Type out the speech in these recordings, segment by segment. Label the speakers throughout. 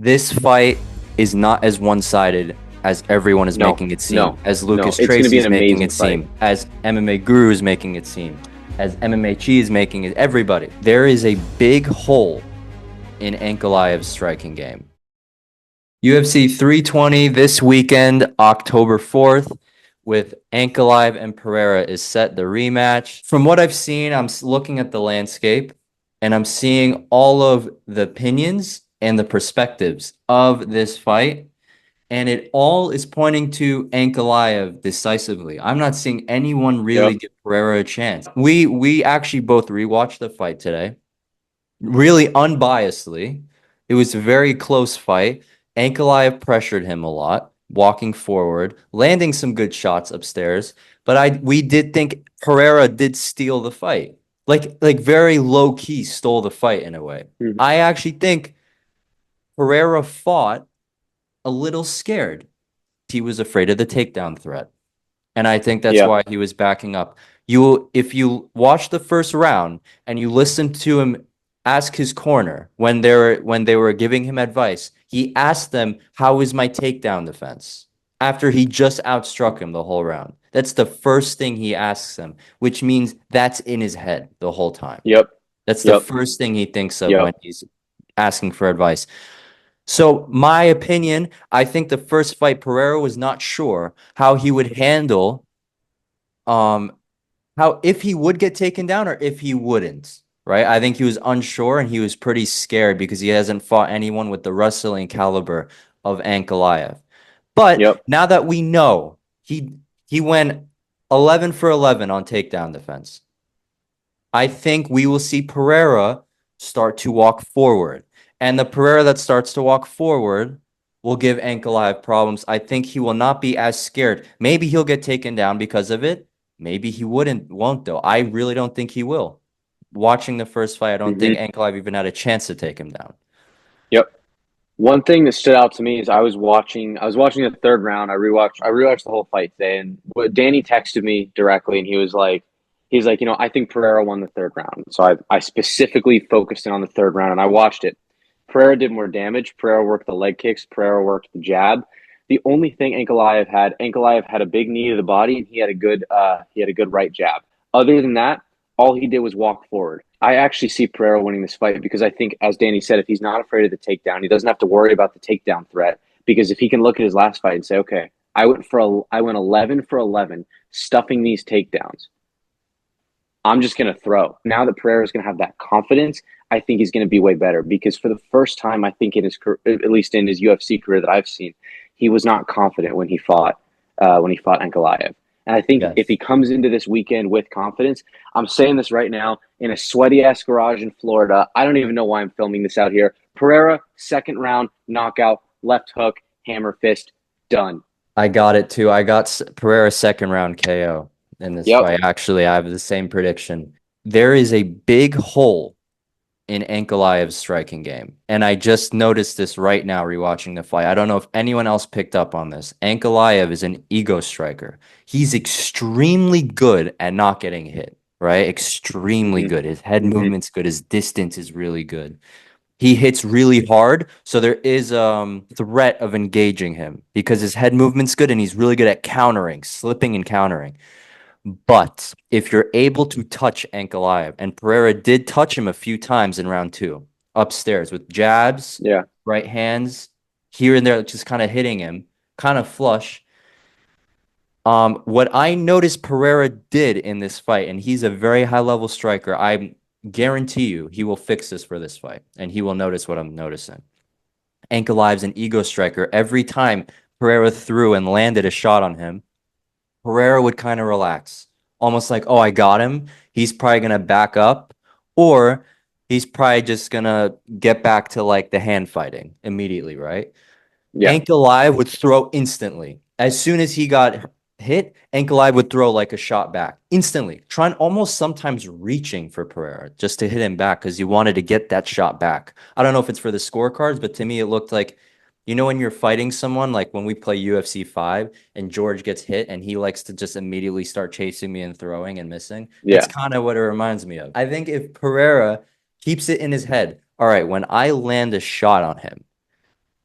Speaker 1: This fight is not as one-sided as everyone is
Speaker 2: No,
Speaker 1: making it seem,
Speaker 2: no,
Speaker 1: as
Speaker 2: no.
Speaker 1: Lucas
Speaker 2: It's going to be
Speaker 1: Tracy's
Speaker 2: an
Speaker 1: making
Speaker 2: amazing
Speaker 1: it
Speaker 2: fight.
Speaker 1: seem, as MMA Guru is making it seem, as MMA Chi is making it. Everybody. There is a big hole in Ankalaev's striking game. UFC 320 this weekend, October 4th, with Ankalaev and Pereira is set the rematch. From what I've seen, I'm looking at the landscape and I'm seeing all of the opinions and the perspectives of this fight, and it all is pointing to Ankalaev decisively. I'm not seeing anyone really
Speaker 2: Yep.
Speaker 1: give Pereira a chance. We actually both rewatched the fight today, really unbiasedly. It was a very close fight. Ankalaev pressured him a lot, walking forward, landing some good shots upstairs. But we did think Pereira did steal the fight. Like very low key stole the fight in a way.
Speaker 2: Mhm.
Speaker 1: I actually think Pereira fought a little scared. He was afraid of the takedown threat. And I think that's
Speaker 2: Yeah.
Speaker 1: why he was backing up. If you watch the first round and you listen to him ask his corner when they were giving him advice, he asked them, "How is my takedown defense?" After he just outstruck him the whole round. That's the first thing he asks them, which means that's in his head the whole time.
Speaker 2: Yep.
Speaker 1: That's the
Speaker 2: Yep.
Speaker 1: first thing he thinks of when
Speaker 2: Yep.
Speaker 1: he's asking for advice. So, my opinion, I think the first fight, Pereira was not sure how he would handle um how if he would get taken down or if he wouldn't, right? I think he was unsure and he was pretty scared because he hasn't fought anyone with the wrestling caliber of Ankalaev. But
Speaker 2: Yep.
Speaker 1: now that we know he went 11 for 11 on takedown defense, I think we will see Pereira start to walk forward. And the Pereira that starts to walk forward will give Ankalaev problems. I think he will not be as scared. Maybe he'll get taken down because of it. Maybe he won't though. I really don't think he will. Watching the first fight, I don't think
Speaker 2: Hmm.
Speaker 1: Ankalaev even had a chance to take him down.
Speaker 2: Yep. One thing that stood out to me is I was watching the third round. I rewatched the whole fight today, and Danny texted me directly, and he's like, I think Pereira won the third round. So I specifically focused in on the third round, and I watched it. Pereira did more damage. Pereira worked the leg kicks. Pereira worked the jab. The only thing Ankalaev had a big knee to the body, and he had a good right jab. Other than that, all he did was walk forward. I actually see Pereira winning this fight because I think, as Danny said, if he's not afraid of the takedown, he doesn't have to worry about the takedown threat. Because if he can look at his last fight and say, "Okay, I went 11 for 11, stuffing these takedowns. I'm just going to throw." Now that Pereira is going to have that confidence, I think he's going to be way better. Because for the first time, I think in his career, at least in his UFC career that I've seen, he was not confident when he fought Ankalaev. And I think if
Speaker 1: Yes.
Speaker 2: he comes into this weekend with confidence, I'm saying this right now in a sweaty ass garage in Florida. I don't even know why I'm filming this out here. Pereira, second round, knockout, left hook, hammer fist, done.
Speaker 1: I got it too. I got Pereira second round KO in this
Speaker 2: Yep.
Speaker 1: fight. Actually, I have the same prediction. There is a big hole in Ankalaev's striking game. And I just noticed this right now rewatching the fight. I don't know if anyone else picked up on this. Ankalaev is an ego striker. He's extremely good at not getting hit, right? Extremely
Speaker 2: Hmm.
Speaker 1: good. His head
Speaker 2: Hmm.
Speaker 1: movement's good. His distance is really good. He hits really hard, so there is threat of engaging him because his head movement's good and he's really good at countering, slipping and countering. But if you're able to touch Ankalaev, and Pereira did touch him a few times in round two, upstairs with jabs,
Speaker 2: Yeah.
Speaker 1: right hands, here and there, just kind of hitting him, kind of flush. What I noticed Pereira did in this fight, and he's a very high level striker, I guarantee you he will fix this for this fight, and he will notice what I'm noticing. Ankalaev's an ego striker. Every time Pereira threw and landed a shot on him, Pereira would kind of relax, almost like, oh, I got him. He's probably going to back up, or he's probably just going to get back to like the hand fighting immediately, right?
Speaker 2: Yeah.
Speaker 1: Ankalaev would throw instantly. As soon as he got hit, Ankalaev would throw like a shot back instantly, trying almost sometimes reaching for Pereira just to hit him back because he wanted to get that shot back. I don't know if it's for the scorecards, but to me, it looked like, when you're fighting someone, like when we play UFC 5 and George gets hit and he likes to just immediately start chasing me and throwing and missing. That's
Speaker 2: Yeah.
Speaker 1: kind of what it reminds me of. I think if Pereira keeps it in his head, all right, when I land a shot on him,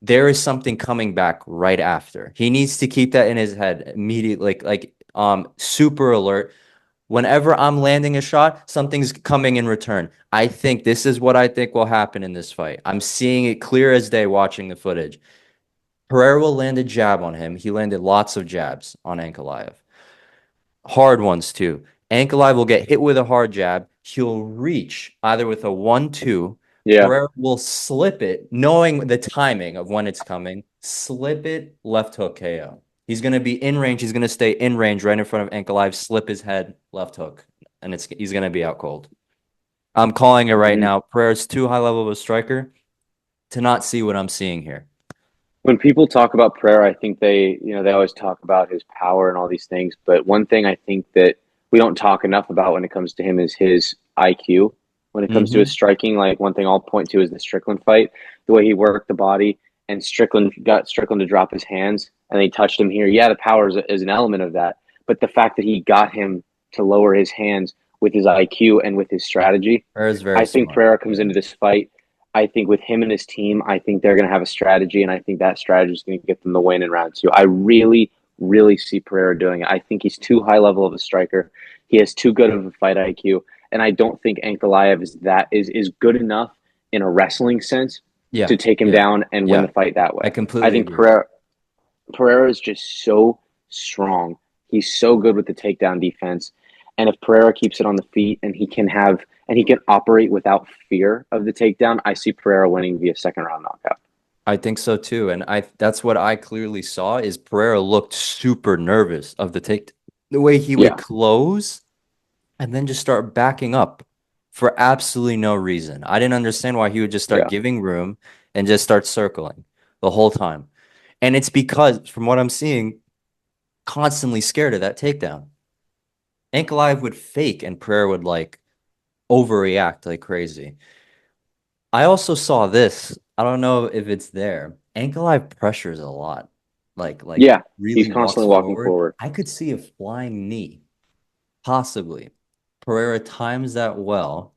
Speaker 1: there is something coming back right after. He needs to keep that in his head immediately, super alert. Whenever I'm landing a shot, something's coming in return. I think this is what I think will happen in this fight. I'm seeing it clear as day watching the footage. Pereira will land a jab on him. He landed lots of jabs on Ankalaev. Hard ones too. Ankalaev will get hit with a hard jab. He'll reach either with a 1-2.
Speaker 2: Yeah.
Speaker 1: Pereira will slip it, knowing the timing of when it's coming, slip it, left hook KO. He's going to be in range. He's going to stay in range right in front of Ankalaev, slip his head, left hook, and he's going to be out cold. I'm calling it right
Speaker 2: Mhm.
Speaker 1: now. Pereira's too high level of a striker to not see what I'm seeing here.
Speaker 2: When people talk about Pereira, I think they always talk about his power and all these things. But one thing I think that we don't talk enough about when it comes to him is his IQ. When it comes to his
Speaker 1: Mm-hmm.
Speaker 2: striking, like one thing I'll point to is the Strickland fight, the way he worked the body, and Strickland got Strickland to drop his hands, and they touched him here. Yeah, the power is an element of that, but the fact that he got him to lower his hands with his IQ and with his strategy,
Speaker 1: Pereira's very
Speaker 2: I think
Speaker 1: smart.
Speaker 2: Pereira comes
Speaker 1: Yeah.
Speaker 2: into this fight. I think with him and his team, I think they're going to have a strategy, and I think that strategy is going to get them the win in round two. I really, really see Pereira doing it. I think he's too high level of a striker. He has too good of a fight IQ, and I don't think Ankalaev is good enough in a wrestling sense
Speaker 1: Yeah.
Speaker 2: to take him
Speaker 1: Yeah.
Speaker 2: down and win
Speaker 1: Yeah.
Speaker 2: the fight that
Speaker 1: I
Speaker 2: way. I
Speaker 1: completely
Speaker 2: think
Speaker 1: agree.
Speaker 2: Pereira is just so strong. He's so good with the takedown defense. And if Pereira keeps it on the feet and he can operate without fear of the takedown, I see Pereira winning via second round knockout.
Speaker 1: I think so too. And that's what I clearly saw is Pereira looked super nervous of the take, the way he would
Speaker 2: Yeah,
Speaker 1: close and then just start backing up for absolutely no reason. I didn't understand why he would just start
Speaker 2: yeah.
Speaker 1: giving room and just start circling the whole time. And it's because, from what I'm seeing, constantly scared of that takedown. Ankalaev would fake and Pereira would like overreact like crazy. I also saw this. I don't know if it's there. Ankalaev pressures a lot. Like
Speaker 2: Yeah. He's
Speaker 1: really walks
Speaker 2: constantly walking
Speaker 1: forward.
Speaker 2: forward.
Speaker 1: I could see a flying knee, possibly. Pereira times that well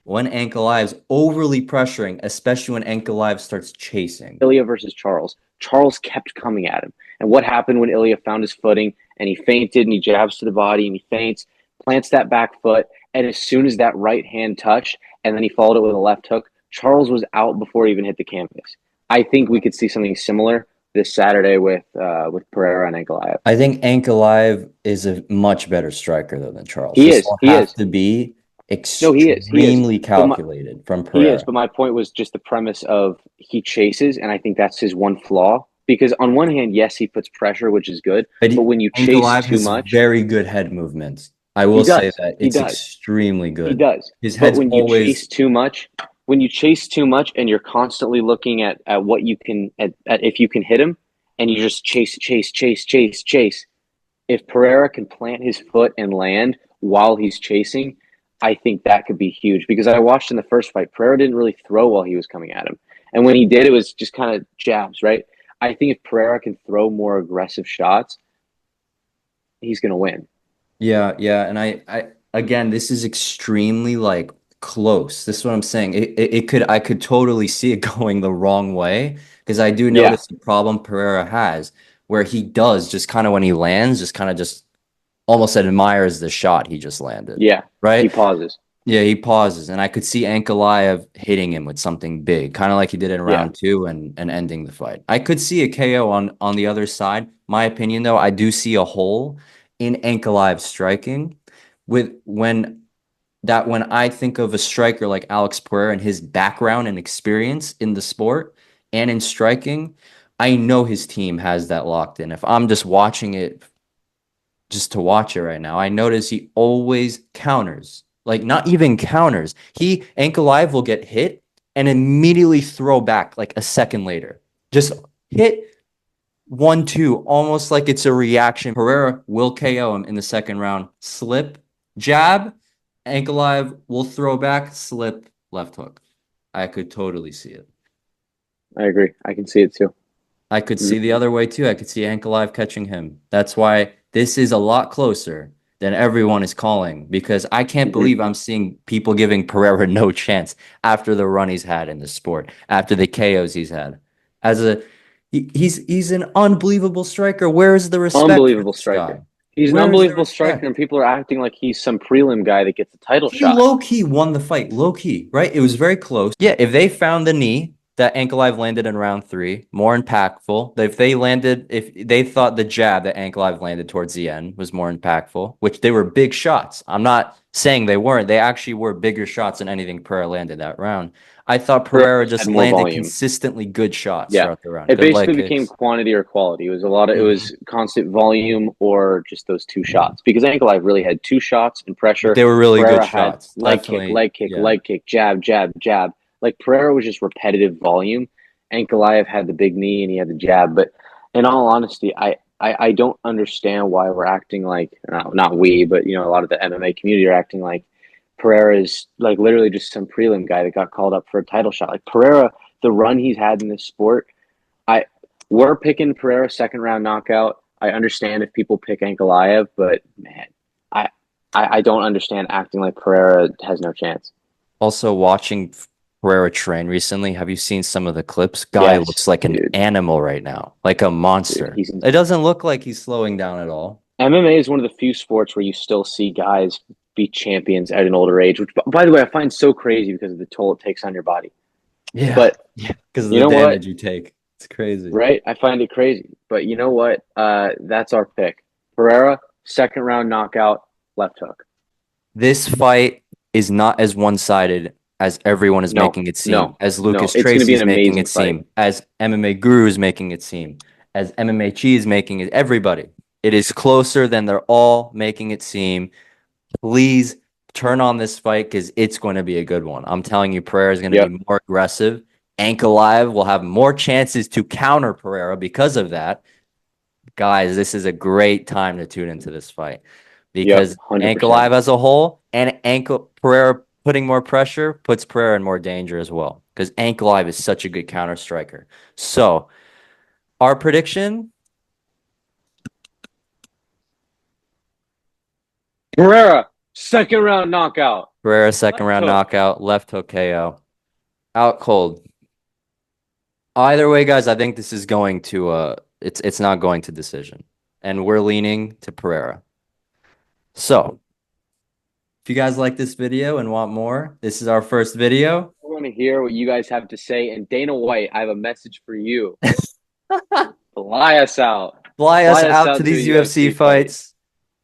Speaker 1: when Ankalaev's overly pressuring, especially when Ankalaev starts chasing.
Speaker 2: Ilya versus Charles. Charles kept coming at him. And what happened when Ilya found his footing and he feinted and he jabs to the body and he feints, plants that back foot, and as soon as that right hand touched and then he followed it with a left hook, Charles was out before he even hit the canvas. I think we could see something similar this Saturday with Pereira and Ankalaev.
Speaker 1: I think Ankalaev is a much better striker though than Charles.
Speaker 2: He
Speaker 1: This
Speaker 2: is.
Speaker 1: will
Speaker 2: He
Speaker 1: have
Speaker 2: is.
Speaker 1: to be
Speaker 2: No, he is. He is.
Speaker 1: extremely
Speaker 2: But my
Speaker 1: calculated from
Speaker 2: He is,
Speaker 1: Pereira.
Speaker 2: but my point was just the premise of he chases, and I think that's his one flaw. Because on one hand, yes, he puts pressure, which is good,
Speaker 1: But
Speaker 2: but when you chase
Speaker 1: Ankalaev
Speaker 2: too
Speaker 1: has
Speaker 2: much,
Speaker 1: very good head movements. I
Speaker 2: he
Speaker 1: will say
Speaker 2: does.
Speaker 1: that
Speaker 2: He
Speaker 1: it's
Speaker 2: does.
Speaker 1: extremely
Speaker 2: He
Speaker 1: good.
Speaker 2: does.
Speaker 1: His
Speaker 2: But
Speaker 1: head's always,
Speaker 2: when you chase too much and you're constantly looking at what you can at if you can hit him and you just chase, if Pereira can plant his foot and land while he's chasing, I think that could be huge because I watched in the first fight, Pereira didn't really throw while he was coming at him. And when he did, it was just kind of jabs, right? I think if Pereira can throw more aggressive shots, he's going to win.
Speaker 1: yeah, yeah. And again, this is extremely like close. This is what I'm saying. I could totally see it going the wrong way because I do
Speaker 2: Yeah,
Speaker 1: notice the problem Pereira has where he does just kind of when he lands, just kind of just almost admires the shot he just landed,
Speaker 2: yeah. He
Speaker 1: right?
Speaker 2: pauses.
Speaker 1: Yeah, he pauses, and I could see Ankalaev hitting him with something big, kind of like he did in
Speaker 2: Yeah.
Speaker 1: round two and ending the fight. I could see a KO on the other side. My opinion, though, I do see a hole in Ankalaev striking with when I think of a striker like Alex Pereira and his background and experience in the sport and in striking, I know his team has that locked in. If I'm just watching it just to watch it right now. I notice he always counters, like not even counters. He Ankalaev will get hit and immediately throw back like a second later. Just hit 1-2, almost like it's a reaction. Pereira will KO him in the second round. Slip, jab, Ankalaev will throw back, slip, left hook. I could totally see it.
Speaker 2: I agree. I can see it too.
Speaker 1: I could
Speaker 2: Mhm.
Speaker 1: see the other way too. I could see Ankalaev catching him. That's why this is a lot closer than everyone is calling because I can't
Speaker 2: Mhm.
Speaker 1: believe I'm seeing people giving Pereira no chance after the run he's had in the sport, after the KOs he's had. as a he's an unbelievable striker. Where is the respect for
Speaker 2: Unbelievable
Speaker 1: this guy?
Speaker 2: striker. He's an
Speaker 1: Where is the
Speaker 2: unbelievable striker,
Speaker 1: respect?
Speaker 2: and people are acting like he's some prelim guy that gets a title
Speaker 1: He
Speaker 2: shot.
Speaker 1: low key won the fight, low key, right? It was very close. Yeah, if they found the knee that Ankalaev landed in round three, more impactful. If they thought the jab that Ankalaev landed towards the end was more impactful, which they were big shots. I'm not saying they weren't. They actually were bigger shots than anything Pereira landed that round. I thought
Speaker 2: Pereira
Speaker 1: Pereira
Speaker 2: had
Speaker 1: just
Speaker 2: more
Speaker 1: landed
Speaker 2: volume.
Speaker 1: consistently good shots
Speaker 2: Yeah.
Speaker 1: throughout the round.
Speaker 2: It
Speaker 1: Good leg
Speaker 2: basically became
Speaker 1: kicks.
Speaker 2: quantity or quality. It was a lot of it
Speaker 1: Mhm.
Speaker 2: was constant volume or just those two shots. Because Ankalaev really had two shots and
Speaker 1: But
Speaker 2: pressure.
Speaker 1: they were really good
Speaker 2: Pereira had
Speaker 1: shots. Definitely. Yeah.
Speaker 2: leg kick, jab, jab, jab. Like Pereira was just repetitive volume. Ankalaev had the big knee and he had the jab. But in all honesty, I don't understand why we're acting like not we, but a lot of the MMA community are acting like Pereira is like literally just some prelim guy that got called up for a title shot. Like Pereira, the run he's had in this sport, I we're picking Pereira second round knockout. I understand if people pick Ankalaev, but man, I, I don't understand acting like Pereira has no chance.
Speaker 1: Also, watching Pereira train recently, have you seen some of the clips? Guy
Speaker 2: Yes,
Speaker 1: looks like an
Speaker 2: dude,
Speaker 1: animal right now, like a
Speaker 2: dude,
Speaker 1: monster.
Speaker 2: he's
Speaker 1: It
Speaker 2: insane.
Speaker 1: doesn't look like he's slowing down at all.
Speaker 2: MMA is one of the few sports where you still see guys be champions at an older age, which, by the way, I find so crazy because of the toll it takes on your body.
Speaker 1: Yeah,
Speaker 2: But
Speaker 1: yeah, because of
Speaker 2: you
Speaker 1: the
Speaker 2: know what?
Speaker 1: damage you take. It's crazy.
Speaker 2: Right? I find it crazy. But you know what? That's our pick. Pereira, second round knockout, left hook.
Speaker 1: This fight is not as one-sided as everyone is
Speaker 2: No,
Speaker 1: making it seem,
Speaker 2: no,
Speaker 1: as
Speaker 2: no.
Speaker 1: Lucas
Speaker 2: It's going to
Speaker 1: Tracy
Speaker 2: be an
Speaker 1: is making
Speaker 2: amazing
Speaker 1: it
Speaker 2: fight.
Speaker 1: seem, as MMA Guru is making it seem, as MMA Chi is making it. Everybody, it is closer than they're all making it seem. Please turn on this fight because it's going to be a good one. I'm telling you, Pereira is going to be
Speaker 2: Yep,
Speaker 1: more aggressive. Ankalaev will have more chances to counter Pereira because of that. Guys, this is a great time to tune into this fight
Speaker 2: yep,
Speaker 1: because
Speaker 2: 100%.
Speaker 1: Ankalaev as a whole and Ankle Pereira putting more pressure puts Pereira in more danger as well because Ankalaev is such a good counter striker. So, our prediction.
Speaker 2: Pereira, second round knockout.
Speaker 1: Pereira second
Speaker 2: Left
Speaker 1: round
Speaker 2: hook.
Speaker 1: knockout, left hook KO. Out cold. Either way, guys, I think this is going to it's not going to decision. And we're leaning to Pereira. So, if you guys like this video and want more, this is our first video.
Speaker 2: I want to hear what you guys have to say. And Dana White, I have a message for you. Fly us out.
Speaker 1: Fly us
Speaker 2: Fly us
Speaker 1: out to
Speaker 2: out to a
Speaker 1: these UFC
Speaker 2: UFC fight.
Speaker 1: fights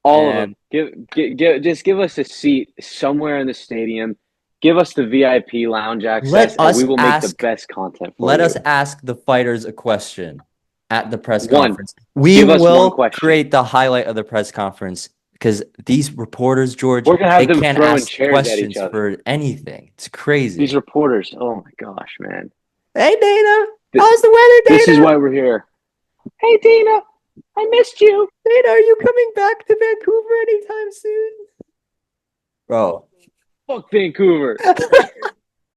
Speaker 2: All of them.
Speaker 1: and
Speaker 2: Just give us a seat somewhere in the stadium. Give us the VIP lounge access,
Speaker 1: let
Speaker 2: and we
Speaker 1: us
Speaker 2: will make the
Speaker 1: ask
Speaker 2: best content for
Speaker 1: let
Speaker 2: you.
Speaker 1: us ask the fighters a question at the press
Speaker 2: One,
Speaker 1: conference. We
Speaker 2: give us one
Speaker 1: will
Speaker 2: question.
Speaker 1: create the highlight of the press conference because these reporters, George,
Speaker 2: We're gonna
Speaker 1: they
Speaker 2: have them
Speaker 1: can't
Speaker 2: throwing
Speaker 1: ask
Speaker 2: chairs at each
Speaker 1: questions
Speaker 2: other.
Speaker 1: for anything. It's
Speaker 2: These
Speaker 1: crazy.
Speaker 2: reporters, oh my gosh, man.
Speaker 1: Hey Dana,
Speaker 2: Th-
Speaker 1: how's the weather,
Speaker 2: This is
Speaker 1: Dana?
Speaker 2: why we're here. Hey, Dana, I missed you.
Speaker 1: Dana, are you coming back to Vancouver anytime soon? Bro.
Speaker 2: Fuck Vancouver.